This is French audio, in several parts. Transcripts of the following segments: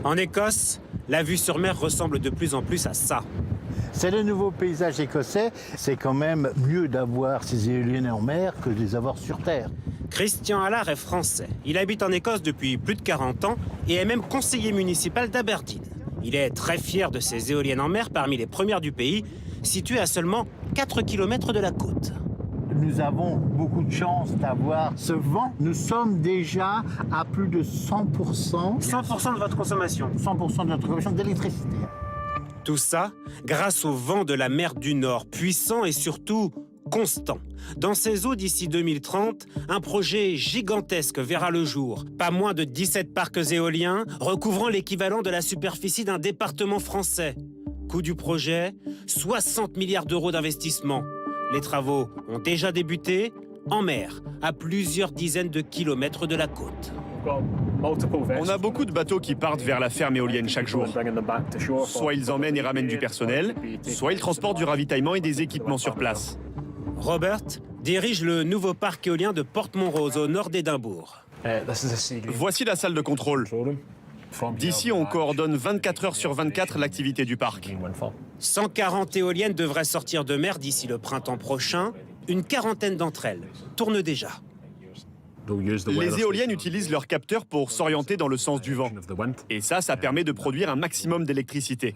En Écosse, la vue sur mer ressemble de plus en plus à ça. C'est le nouveau paysage écossais. C'est quand même mieux d'avoir ces éoliennes en mer que de les avoir sur terre. Christian Allard est français. Il habite en Écosse depuis plus de 40 ans et est même conseiller municipal d'Aberdeen. Il est très fier de ces éoliennes en mer parmi les premières du pays, situées à seulement 4 km de la côte. Nous avons beaucoup de chance d'avoir ce vent. Nous sommes déjà à plus de 100%. 100% de votre consommation. 100% de notre consommation d'électricité. Tout ça grâce au vent de la mer du Nord, puissant et surtout constant. Dans ces eaux d'ici 2030, un projet gigantesque verra le jour. Pas moins de 17 parcs éoliens, recouvrant l'équivalent de la superficie d'un département français. Coût du projet, 60 milliards d'euros d'investissement. Les travaux ont déjà débuté en mer, à plusieurs dizaines de kilomètres de la côte. On a beaucoup de bateaux qui partent vers la ferme éolienne chaque jour. Soit ils emmènent et ramènent du personnel, soit ils transportent du ravitaillement et des équipements sur place. Robert dirige le nouveau parc éolien de Portmonrose, au nord d'Édimbourg. Voici la salle de contrôle. D'ici, on coordonne 24 heures sur 24 l'activité du parc. 140 éoliennes devraient sortir de mer d'ici le printemps prochain. Une quarantaine d'entre elles tournent déjà. Les éoliennes utilisent leurs capteurs pour s'orienter dans le sens du vent. Et ça permet de produire un maximum d'électricité.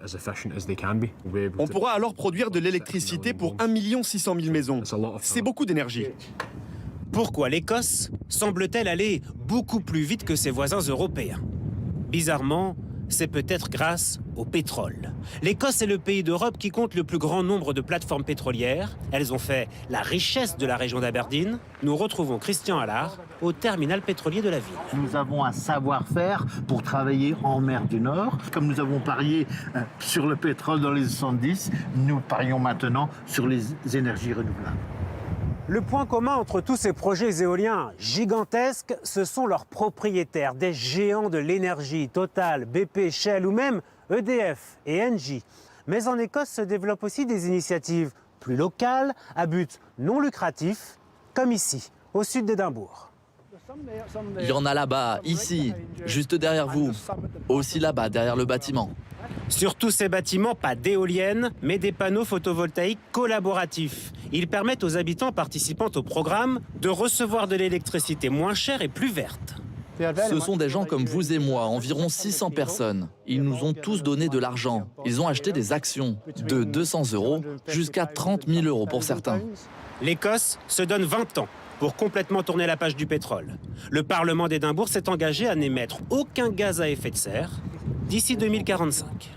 On pourra alors produire de l'électricité pour 1 600 000 maisons. C'est beaucoup d'énergie. Pourquoi l'Écosse semble-t-elle aller beaucoup plus vite que ses voisins européens? Bizarrement, c'est peut-être grâce au pétrole. L'Écosse est le pays d'Europe qui compte le plus grand nombre de plateformes pétrolières. Elles ont fait la richesse de la région d'Aberdeen. Nous retrouvons Christian Allard au terminal pétrolier de la ville. Nous avons un savoir-faire pour travailler en mer du Nord. Comme nous avons parié sur le pétrole dans les 70, nous parions maintenant sur les énergies renouvelables. Le point commun entre tous ces projets éoliens gigantesques, ce sont leurs propriétaires, des géants de l'énergie, Total, BP, Shell ou même EDF et Engie. Mais en Écosse se développent aussi des initiatives plus locales, à but non lucratif, comme ici, au sud d'Édimbourg. Il y en a là-bas, ici, juste derrière vous, aussi là-bas, derrière le bâtiment. Sur tous ces bâtiments, pas d'éoliennes, mais des panneaux photovoltaïques collaboratifs. Ils permettent aux habitants participant au programme de recevoir de l'électricité moins chère et plus verte. Ce sont des gens comme vous et moi, environ 600 personnes. Ils nous ont tous donné de l'argent. Ils ont acheté des actions, de 200 € jusqu'à 30 000 € pour certains. L'Écosse se donne 20 ans pour complètement tourner la page du pétrole. Le Parlement d'Édimbourg s'est engagé à n'émettre aucun gaz à effet de serre d'ici 2045.